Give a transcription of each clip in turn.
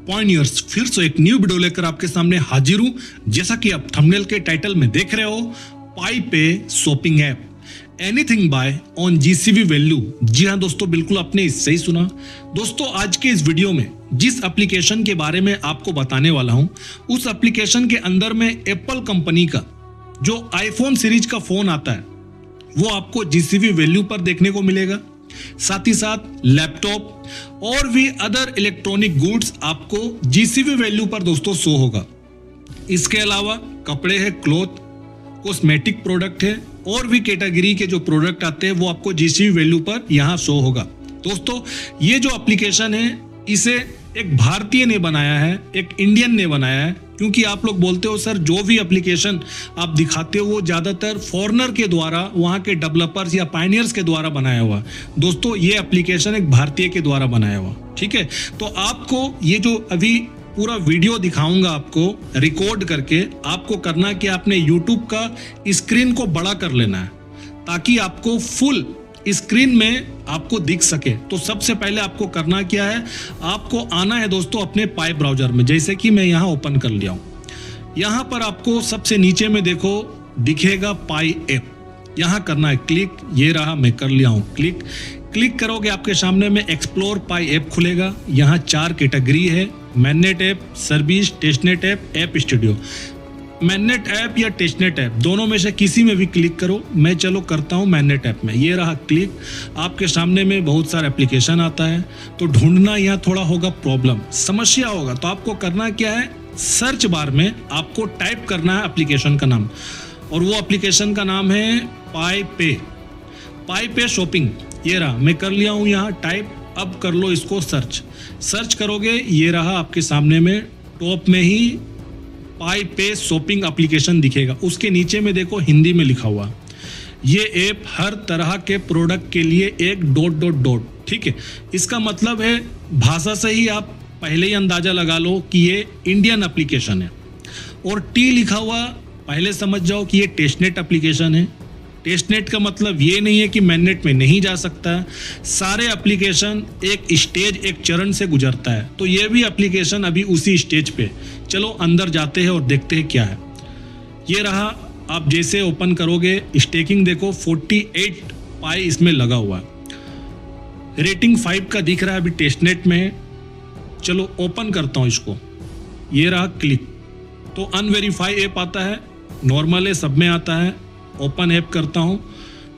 पॉइनियर्स फिर से एक न्यू वीडियो लेकर आपके सामने हाजिर हूं। जैसा कि आप थंबनेल के टाइटल में देख रहे हो, पाई पे shopping app, anything buy on GCV value. जी हाँ दोस्तों, बिल्कुल आपने सही सुना। दोस्तों आज के इस वीडियो में जिस एप्लीकेशन के बारे में आपको बताने वाला हूं, उस एप्लीकेशन के अंदर में एप्पल कंपनी का जो आईफोन सीरीज का फोन आता है वो आपको जीसीवी वैल्यू पर देखने को मिलेगा। साथ ही साथ लैपटॉप और भी अदर इलेक्ट्रॉनिक गुड्स आपको जीसीवी वैल्यू पर दोस्तों शो होगा। इसके अलावा कपड़े हैं, क्लॉथ, कॉस्मेटिक प्रोडक्ट है और भी कैटेगरी के जो प्रोडक्ट आते हैं वो आपको जीसीवी वैल्यू पर यहां शो होगा। दोस्तों ये जो एप्लीकेशन है इसे एक भारतीय ने बनाया है, एक इंडियन ने बनाया है, क्योंकि आप लोग बोलते हो सर जो भी एप्लीकेशन आप दिखाते हो वो ज्यादातर फॉरेनर के द्वारा, वहां के डेवलपर्स या पायनियर्स के द्वारा बनाया हुआ। दोस्तों ये एप्लीकेशन एक भारतीय के द्वारा बनाया हुआ, ठीक है। तो आपको ये जो अभी पूरा वीडियो दिखाऊंगा आपको रिकॉर्ड करके, आपको करना कि आपने यूट्यूब का स्क्रीन को बड़ा कर लेना है ताकि आपको फुल स्क्रीन में आपको दिख सके। तो सबसे पहले आपको करना क्या है, आपको आना है दोस्तों अपने पाई ब्राउजर में, जैसे कि मैं यहां ओपन कर लिया हूं। यहां पर आपको सबसे नीचे में देखो दिखेगा पाई ऐप, यहां करना है क्लिक। ये रहा, मैं कर लिया हूं क्लिक। क्लिक करोगे आपके सामने में एक्सप्लोर पाई ऐप खुलेगा। यहाँ 4 कैटेगरी है, mainnet app, service, testnet app, app studio. Mainnet app या टेस्टनेट ऐप दोनों में से किसी में भी क्लिक करो। मैं चलो करता हूं मैननेट ऐप में। ये रहा क्लिक। आपके सामने में बहुत सारा एप्लीकेशन आता है तो ढूंढना यहाँ थोड़ा होगा प्रॉब्लम, समस्या होगा। तो आपको करना क्या है, सर्च बार में आपको टाइप करना है एप्लीकेशन का नाम, और वो एप्लीकेशन का नाम है पाई पे। पाई पे शॉपिंग। ये रहा, मैं कर लिया हूँ यहाँ टाइप। अब कर लो इसको सर्च। सर्च करोगे, ये रहा आपके सामने में टॉप में ही पाई पे शॉपिंग एप्लीकेशन दिखेगा। उसके नीचे में देखो हिंदी में लिखा हुआ, ये ऐप हर तरह के प्रोडक्ट के लिए एक ... ठीक है। इसका मतलब है भाषा से ही आप पहले ही अंदाजा लगा लो कि ये इंडियन एप्लीकेशन है। और टी लिखा हुआ पहले समझ जाओ कि ये टेस्टनेट एप्लीकेशन है। टेस्टनेट का मतलब ये नहीं है कि मैननेट में नहीं जा सकता। सारे एप्लीकेशन एक स्टेज, एक चरण से गुजरता है, तो ये भी एप्लीकेशन अभी उसी स्टेज पे। चलो अंदर जाते हैं और देखते हैं क्या है। ये रहा, आप जैसे ओपन करोगे स्टेकिंग देखो 48 पाई इसमें लगा हुआ है। रेटिंग 5 का दिख रहा है अभी टेस्टनेट में। चलो ओपन करता हूँ इसको। ये रहा क्लिक, तो अनवेरीफाई ऐप आता है, नॉर्मल है, सब में आता है। ओपन ऐप करता हूं।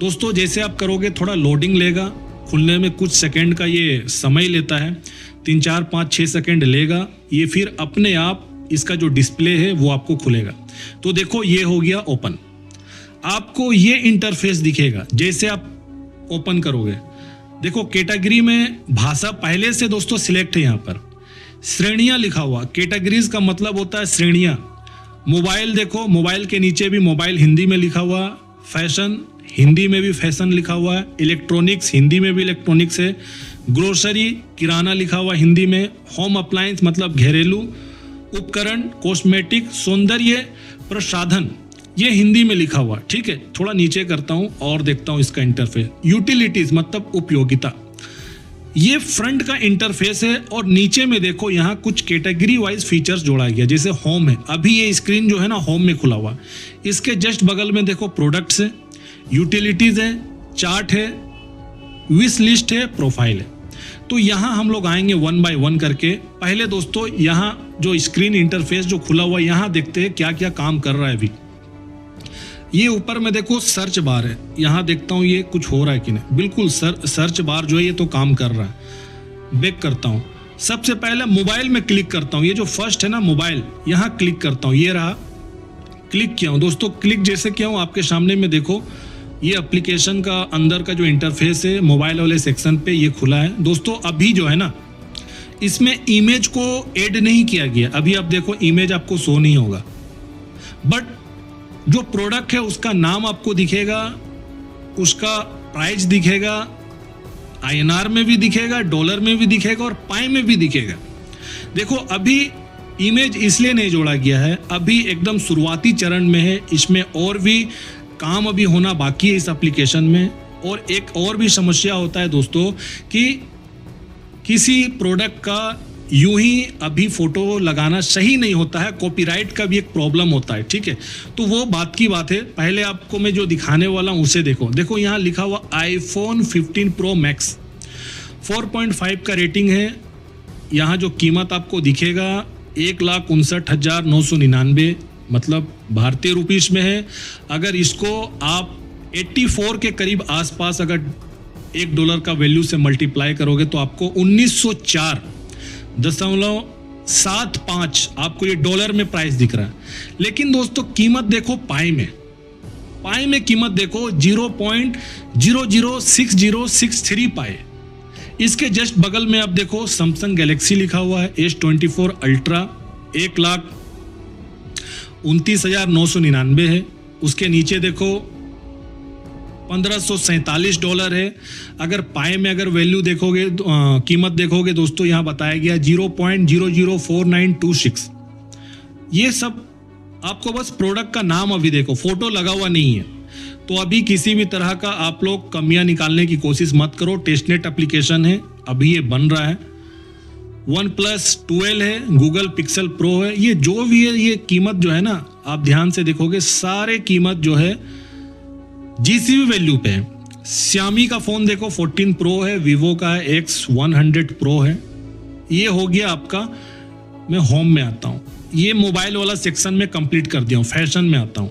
दोस्तों जैसे आप करोगे थोड़ा लोडिंग लेगा, खुलने में कुछ सेकंड का ये समय लेता है, 3, 4, 5, 6 सेकंड लेगा। ये फिर अपने आप इसका जो डिस्प्ले है वो आपको खुलेगा। तो देखो ये हो गया ओपन। आपको ये इंटरफेस दिखेगा जैसे आप ओपन करोगे। देखो कैटेगरी में भाषा पहले से दोस्तों सिलेक्ट है। यहाँ पर श्रेणियां लिखा हुआ, कैटेगरीज का मतलब होता है श्रेणियां। मोबाइल देखो, मोबाइल के नीचे भी मोबाइल हिंदी में लिखा हुआ। फैशन हिंदी में भी फैशन लिखा हुआ है। इलेक्ट्रॉनिक्स हिंदी में भी इलेक्ट्रॉनिक्स है। ग्रोसरी किराना लिखा हुआ हिंदी में। होम अप्लायंस मतलब घरेलू उपकरण। कॉस्मेटिक सौंदर्य प्रसाधन ये हिंदी में लिखा हुआ, ठीक है। थोड़ा नीचे करता हूँ और देखता हूँ इसका इंटरफेस। यूटिलिटीज मतलब उपयोगिता, ये फ्रंट का इंटरफेस है। और नीचे में देखो यहाँ कुछ कैटेगरी वाइज फीचर्स जोड़ा गया, जैसे होम है। अभी ये स्क्रीन जो है ना होम में खुला हुआ। इसके जस्ट बगल में देखो प्रोडक्ट्स है, यूटिलिटीज है, चार्ट है, विश लिस्ट है, प्रोफाइल है। तो यहाँ हम लोग आएंगे 1 बाय 1 करके। पहले दोस्तों यहाँ जो स्क्रीन इंटरफेस जो खुला हुआ है, यहाँ देखते हैं क्या क्या काम कर रहा है अभी। ये ऊपर में देखो सर्च बार है, यहाँ देखता हूँ ये कुछ हो रहा है कि नहीं। बिल्कुल सर्च बार जो है ये तो काम कर रहा है। बैक करता हूँ, सबसे पहले मोबाइल में क्लिक करता हूँ। ये जो फर्स्ट है ना मोबाइल, यहाँ क्लिक करता हूँ। ये रहा, क्लिक किया हूँ दोस्तों। क्लिक जैसे किया हूँ आपके सामने में देखो ये एप्लीकेशन का अंदर का जो इंटरफेस है मोबाइल वाले सेक्शन पे ये खुला है। दोस्तों अभी जो है ना इसमें इमेज को ऐड नहीं किया गया। अभी आप देखो इमेज आपको शो नहीं होगा, बट जो प्रोडक्ट है उसका नाम आपको दिखेगा, उसका प्राइस दिखेगा, INR में भी दिखेगा, डॉलर में भी दिखेगा और पाई में भी दिखेगा। देखो अभी इमेज इसलिए नहीं जोड़ा गया है, अभी एकदम शुरुआती चरण में है। इसमें और भी काम अभी होना बाकी है इस एप्लीकेशन में। और एक और भी समस्या होता है दोस्तों कि किसी प्रोडक्ट का यूं ही अभी फोटो लगाना सही नहीं होता है, कॉपीराइट का भी एक प्रॉब्लम होता है, ठीक है। तो वो बात की बात है, पहले आपको मैं जो दिखाने वाला हूँ उसे देखो यहाँ लिखा हुआ iPhone 15 Pro Max 4.5 का रेटिंग है। यहाँ जो कीमत आपको दिखेगा 1,59,999, मतलब भारतीय रुपीस में है। अगर इसको आप 84 के करीब आसपास अगर $1 का वैल्यू से मल्टीप्लाई करोगे तो आपको 1904.75 आपको ये डॉलर में प्राइस दिख रहा है। लेकिन दोस्तों कीमत देखो पाई में कीमत देखो 0.006063 पाई। इसके जस्ट बगल में आप देखो सैमसंग गैलेक्सी लिखा हुआ है S24 अल्ट्रा 1,29,999 है। उसके नीचे देखो $1,547 है। अगर पाए में अगर वैल्यू देखोगे कीमत देखोगे दोस्तों, यहाँ बताया गया 0.004926। ये सब आपको बस प्रोडक्ट का नाम अभी देखो, फोटो लगा हुआ नहीं है। तो अभी किसी भी तरह का आप लोग कमियां निकालने की कोशिश मत करो। टेस्टनेट एप्लीकेशन है, अभी ये बन रहा है। OnePlus 12 है, गूगल पिक्सल प्रो है। ये जो भी है ये कीमत जो है ना, आप ध्यान से देखोगे सारे कीमत जो है GCV वैल्यू पे है। Xiaomi का फोन देखो 14 प्रो है, Vivo का है X100 प्रो है। ये हो गया आपका। मैं होम में आता हूँ, ये मोबाइल वाला सेक्शन में कंप्लीट कर दिया हूँ। फैशन में आता हूँ।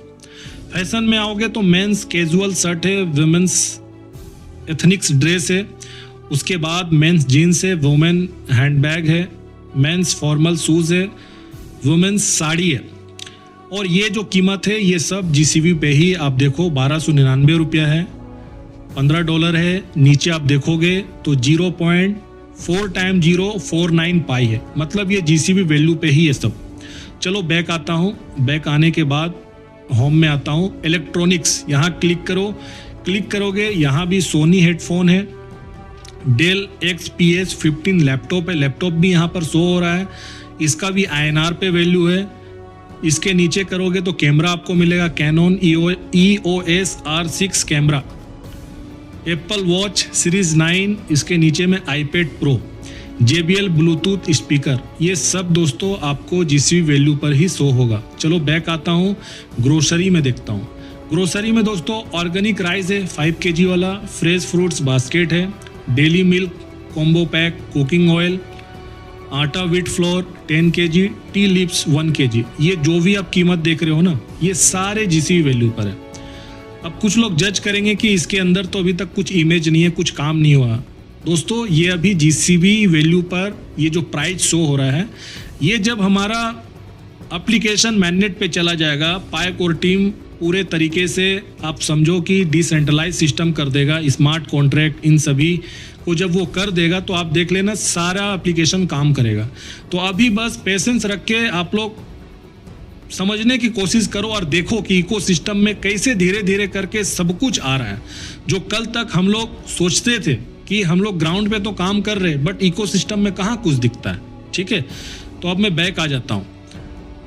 फैशन में आओगे तो मेंस कैजुअल शर्ट है, वुमेन्स एथनिक्स ड्रेस है, उसके बाद मेंस जीन्स है, वुमेन हैंडबैग है, मेंस फॉर्मल शूज है, वुमेन्स साड़ी है। और ये जो कीमत है ये सब GCV पे ही आप देखो 1,299 रुपया है, $15 है। नीचे आप देखोगे तो 0.4 टाइम 049 पाई है, मतलब ये GCV वैल्यू पे ही है सब। चलो बैक आता हूँ। बैक आने के बाद होम में आता हूँ। इलेक्ट्रॉनिक्स यहाँ क्लिक करो। क्लिक करोगे यहाँ भी सोनी हेडफोन है, डेल XPS 15 लैपटॉप है। लैपटॉप भी यहाँ पर शो हो रहा है, इसका भी INR पे वैल्यू है। इसके नीचे करोगे तो कैमरा आपको मिलेगा Canon EOS R6 camera, Apple watch series 9, इसके नीचे में iPad Pro, JBL Bluetooth speaker. ये सब दोस्तों आपको GCV वैल्यू पर ही शो होगा। चलो बैक आता हूँ, ग्रोसरी में देखता हूँ। ग्रोसरी में दोस्तों ऑर्गेनिक राइस है 5 kg वाला, फ्रेश फ्रूट्स बास्केट है, daily milk combo pack, cooking oil, atta wheat flour 10 kg, tea lips 1 kg। ये जो भी आप कीमत देख रहे हो ना, ये सारे GCV वैल्यू पर है। अब कुछ लोग जज करेंगे कि इसके अंदर तो अभी तक कुछ इमेज नहीं है, कुछ काम नहीं हुआ। दोस्तों ये अभी GCV वैल्यू पर ये जो प्राइस शो हो रहा है, ये जब हमारा एप्लीकेशन मैनेट पे चला जाएगा, पाई कोर टीम पूरे तरीके से आप समझो कि डिसेंट्रलाइज सिस्टम कर देगा, स्मार्ट कॉन्ट्रैक्ट इन सभी को जब वो कर देगा तो आप देख लेना सारा एप्लीकेशन काम करेगा। तो अभी बस पेशेंस रख के आप लोग समझने की कोशिश करो और देखो कि इकोसिस्टम में कैसे धीरे धीरे करके सब कुछ आ रहा है। जो कल तक हम लोग सोचते थे कि हम लोग ग्राउंड पे तो काम कर रहे हैं, बट इकोसिस्टम में कहाँ कुछ दिखता है। ठीक है, तो अब मैं बैक आ जाता हूँ।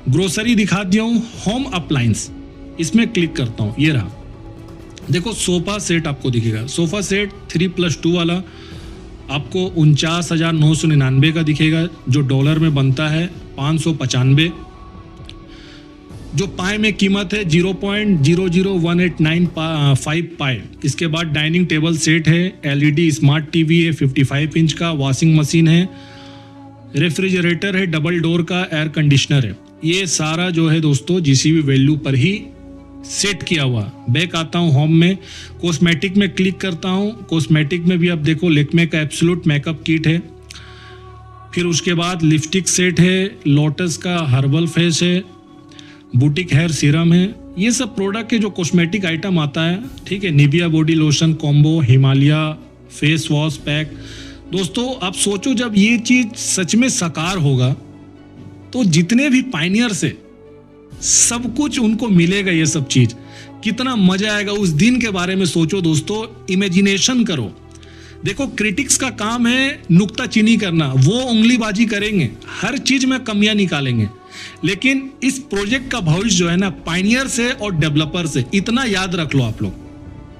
ग्रोसरी दिखा दिया हूँ। होम अप्लायंस इसमें क्लिक करता हूँ, ये रहा। देखो सोफा सेट आपको दिखेगा, सोफा सेट 3+2 वाला आपको 49,999 का दिखेगा, जो डॉलर में बनता है 595। जो पाई में कीमत है 0.00189 पाई। इसके बाद डाइनिंग टेबल सेट है, LED स्मार्ट टीवी है 55 इंच का, वॉशिंग मशीन है, रेफ्रिजरेटर है, डबल डोर का एयर कंडीशनर है। ये सारा जो है दोस्तों GCV वैल्यू पर ही सेट किया हुआ। बैक आता हूँ होम में, कॉस्मेटिक में क्लिक करता हूँ। कॉस्मेटिक में भी आप देखो लेक्मे का एब्सोल्यूट मेकअप किट है, फिर उसके बाद लिपस्टिक सेट है, लोटस का हर्बल फेस है, बुटीक हेयर सीरम है। ये सब प्रोडक्ट के जो कॉस्मेटिक आइटम आता है, ठीक है। Nivea body lotion combo, Himalaya face wash pack. दोस्तों आप सोचो जब ये चीज सच में साकार होगा तो जितने भी पायनियर से सब कुछ उनको मिलेगा, ये सब चीज कितना मजा आएगा उस दिन के बारे में सोचो दोस्तों, इमेजिनेशन करो। देखो क्रिटिक्स का काम है नुक्ताचीनी करना, वो उंगलीबाजी करेंगे, हर चीज में कमियां निकालेंगे, लेकिन इस प्रोजेक्ट का भविष्य जो है ना पायनियर से और डेवलपर से, इतना याद रख लो आप लोग।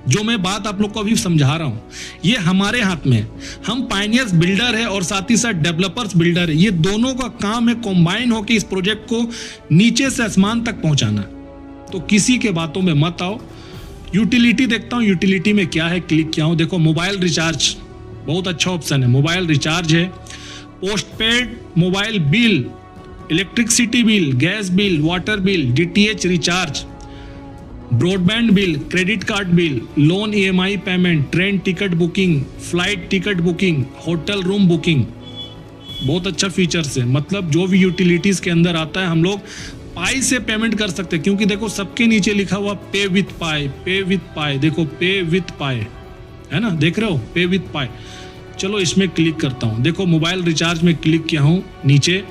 जो मैं बात आप लोग को अभी समझा रहा हूं, ये हमारे हाथ में है। हम पायनियर्स बिल्डर है और साथ ही साथ डेवलपर्स बिल्डर है। ये दोनों का काम है कॉम्बाइन होकर इस प्रोजेक्ट को नीचे से आसमान तक पहुंचाना। तो किसी के बातों में मत आओ। यूटिलिटी देखता हूं, यूटिलिटी में क्या है, क्लिक किया हूं। देखो मोबाइल रिचार्ज बहुत अच्छा ऑप्शन है, मोबाइल रिचार्ज है, post paid mobile bill, electricity bill, gas bill, water bill, DTH recharge, broadband bill, credit card bill, loan EMI payment, train ticket booking, flight ticket booking, hotel room booking. बहुत अच्छा features है। मतलब जो भी utilities के अंदर आता है हम लोग पाई से पेमेंट कर सकते हैं, क्योंकि देखो सबके नीचे लिखा हुआ पे विथ पाई, पे विथ पाई। देखो पे विथ पाई है ना, देख रहे हो, पे विथ पाई। चलो इसमें क्लिक करता हूं। देखो मोबाइल रिचार्ज में क्लिक किया हूं, नीचे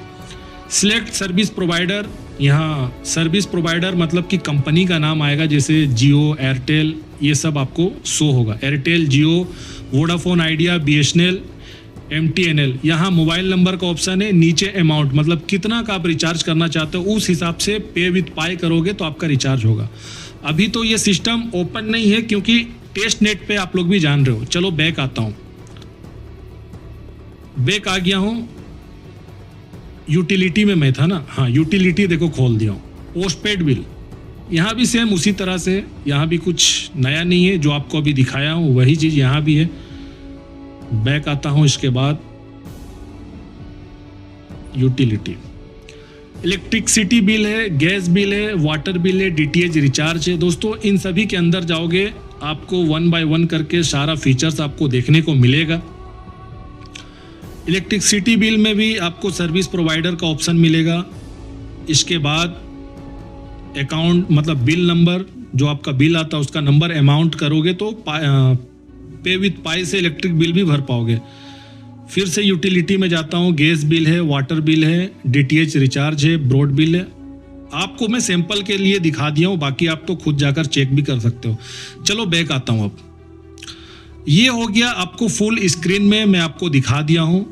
सिलेक्ट सर्विस प्रोवाइडर। यहाँ सर्विस प्रोवाइडर मतलब कि कंपनी का नाम आएगा, जैसे जियो, एयरटेल, ये सब आपको शो होगा। एयरटेल, जियो, वोडाफोन आइडिया, बीएसएनएल, एमटीएनएल। यहाँ मोबाइल नंबर का ऑप्शन है, नीचे अमाउंट मतलब कितना का आप रिचार्ज करना चाहते हो उस हिसाब से पे विथ पाई करोगे तो आपका रिचार्ज होगा। अभी तो ये सिस्टम ओपन नहीं है क्योंकि टेस्ट नेट पे आप लोग भी जान रहे हो। चलो बैक आता हूँ, बैक आ गया हूँ। यूटिलिटी में मैं था ना, हाँ यूटिलिटी देखो खोल दिया हूँ। पोस्ट पेड बिल, यहाँ भी सेम उसी तरह से, यहाँ भी कुछ नया नहीं है, जो आपको अभी दिखाया हूँ वही चीज़ यहाँ भी है। बैक आता हूँ, इसके बाद यूटिलिटी, इलेक्ट्रिसिटी बिल है, गैस बिल है, वाटर बिल है, डीटीएच रिचार्ज है। दोस्तों इन सभी के अंदर जाओगे आपको 1 बाय 1 करके सारा फीचर्स आपको देखने को मिलेगा। इलेक्ट्रिसिटी बिल में भी आपको सर्विस प्रोवाइडर का ऑप्शन मिलेगा। इसके बाद अकाउंट मतलब बिल नंबर, जो आपका बिल आता है उसका नंबर अमाउंट करोगे तो पे विथ पाई से इलेक्ट्रिक बिल भी भर पाओगे। फिर से यूटिलिटी में जाता हूँ, गैस बिल है, वाटर बिल है, डीटीएच रिचार्ज है, ब्रॉड बिल है। आपको मैं सैंपल के लिए दिखा दिया हूँ, बाकी आप तो खुद जाकर चेक भी कर सकते हो। चलो बैक आता हूँ। अब ये हो गया आपको फुल स्क्रीन में मैं आपको दिखा दिया हूँ।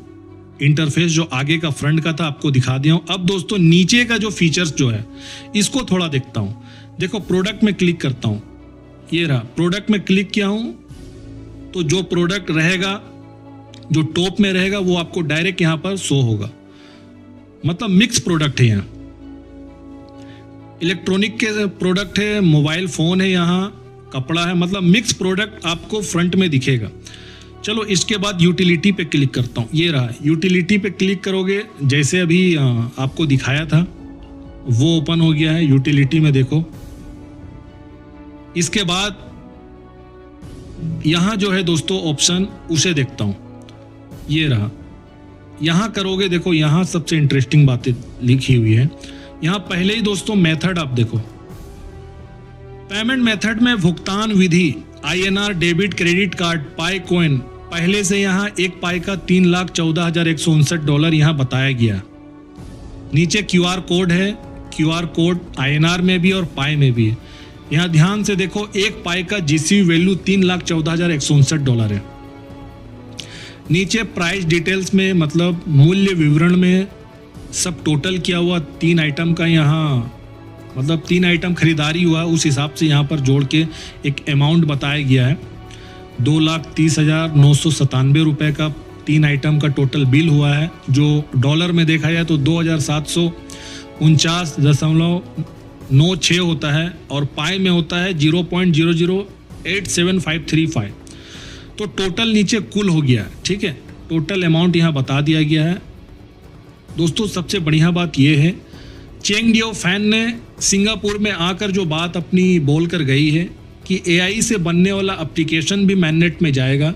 इंटरफेस जो आगे का फ्रंट का था आपको दिखा दिया हूँ। अब दोस्तों नीचे का जो फीचर्स जो है इसको थोड़ा देखता हूँ। देखो प्रोडक्ट में क्लिक करता हूँ, ये रहा प्रोडक्ट में क्लिक किया हूँ तो जो प्रोडक्ट रहेगा जो टॉप में रहेगा वो आपको डायरेक्ट यहाँ पर शो होगा। मतलब मिक्स प्रोडक्ट है, यहाँ इलेक्ट्रॉनिक के प्रोडक्ट है, मोबाइल फोन है, यहाँ कपड़ा है, मतलब मिक्स प्रोडक्ट आपको फ्रंट में दिखेगा। चलो इसके बाद यूटिलिटी पे क्लिक करता हूँ, ये रहा यूटिलिटी पे क्लिक करोगे जैसे अभी आपको दिखाया था वो ओपन हो गया है यूटिलिटी में। देखो इसके बाद यहाँ जो है दोस्तों ऑप्शन उसे देखता हूँ, ये रहा। यहाँ करोगे, देखो यहाँ सबसे इंटरेस्टिंग बातें लिखी हुई है। यहाँ पहले ही दोस्तों मेथड आप देखो, पेमेंट मेथड में भुगतान विधि आईएनआर, डेबिट, क्रेडिट कार्ड, पाई कॉइन। पहले से यहाँ एक पाई का $3,14,159 यहाँ बताया गया। नीचे क्यूआर कोड है, क्यूआर कोड आईएनआर में भी और पाई में भी है। यहाँ ध्यान से देखो एक पाई का जीसीबी वैल्यू $3,14,159 है। नीचे प्राइस डिटेल्स में मतलब मूल्य विवरण में सब टोटल किया हुआ 3 आइटम का, यहाँ मतलब 3 आइटम खरीदारी हुआ उस हिसाब से यहाँ पर जोड़ के एक अमाउंट बताया गया है। 2,30,997 रुपये का 3 आइटम का टोटल बिल हुआ है, जो डॉलर में देखा जाए तो 2,749.96 होता है और पाई में होता है 0.0087535। तो टोटल नीचे कुल हो गया, ठीक है, टोटल अमाउंट यहाँ बता दिया गया है। दोस्तों सबसे बढ़िया बात यह है, चेंग डियो फैन ने सिंगापुर में आकर जो बात अपनी बोल कर गई है कि एआई से बनने वाला एप्लीकेशन भी मैननेट में जाएगा,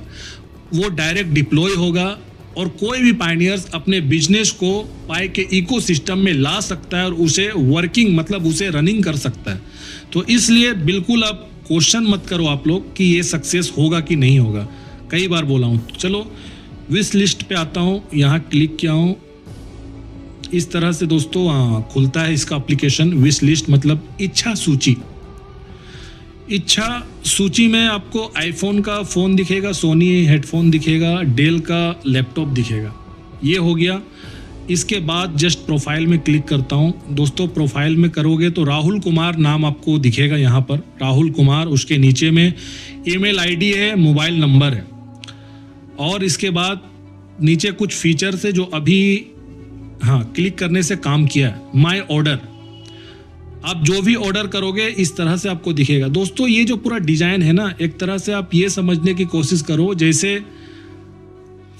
वो डायरेक्ट डिप्लॉय होगा और कोई भी पायनियर्स अपने बिजनेस को पाई के इकोसिस्टम में ला सकता है और उसे वर्किंग मतलब उसे रनिंग कर सकता है। तो इसलिए बिल्कुल आप क्वेश्चन मत करो आप लोग कि ये सक्सेस होगा कि नहीं होगा, कई बार बोला हूँ। चलो विश लिस्ट पे आता हूँ, यहाँ क्लिक किया हूँ, इस तरह से दोस्तों खुलता है इसका एप्लीकेशन। विश लिस्ट मतलब इच्छा सूची। इच्छा सूची में आपको आईफोन का फ़ोन दिखेगा, सोनी हेडफोन दिखेगा, डेल का लैपटॉप दिखेगा। ये हो गया इसके बाद जस्ट प्रोफाइल में क्लिक करता हूँ। दोस्तों प्रोफाइल में करोगे तो राहुल कुमार नाम आपको दिखेगा यहाँ पर, राहुल कुमार। उसके नीचे में ईमेल आईडी है, मोबाइल नंबर है, और इसके बाद नीचे कुछ फीचर्स है जो अभी क्लिक करने से काम किया है। माय ऑर्डर, आप जो भी ऑर्डर करोगे इस तरह से आपको दिखेगा। दोस्तों ये जो पूरा डिजाइन है ना, एक तरह से आप ये समझने की कोशिश करो जैसे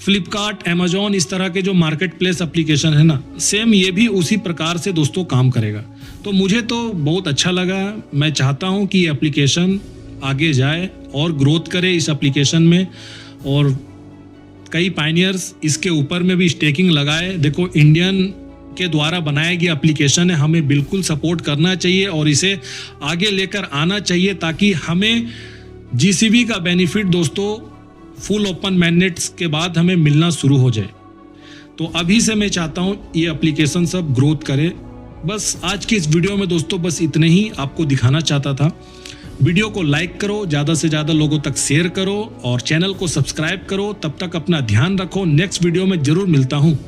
फ्लिपकार्ट, अमेजॉन, इस तरह के जो मार्केट प्लेस एप्लीकेशन है ना, सेम ये भी उसी प्रकार से दोस्तों काम करेगा। तो मुझे तो बहुत अच्छा लगा। मैं चाहता हूँ कि ये एप्लीकेशन आगे जाए और ग्रोथ करे इस एप्लीकेशन में, और कई पायनियर्स इसके ऊपर में भी स्टेकिंग लगाए। देखो इंडियन के द्वारा बनाया गया एप्लीकेशन है, हमें बिल्कुल सपोर्ट करना चाहिए और इसे आगे लेकर आना चाहिए ताकि हमें जीसीबी का बेनिफिट दोस्तों फुल ओपन मैनेट्स के बाद हमें मिलना शुरू हो जाए। तो अभी से मैं चाहता हूँ ये एप्लीकेशन सब ग्रोथ करे। बस आज की इस वीडियो में दोस्तों बस इतने ही आपको दिखाना चाहता था। वीडियो को लाइक करो, ज़्यादा से ज़्यादा लोगों तक शेयर करो और चैनल को सब्सक्राइब करो। तब तक अपना ध्यान रखो, नेक्स्ट वीडियो में जरूर मिलता हूँ।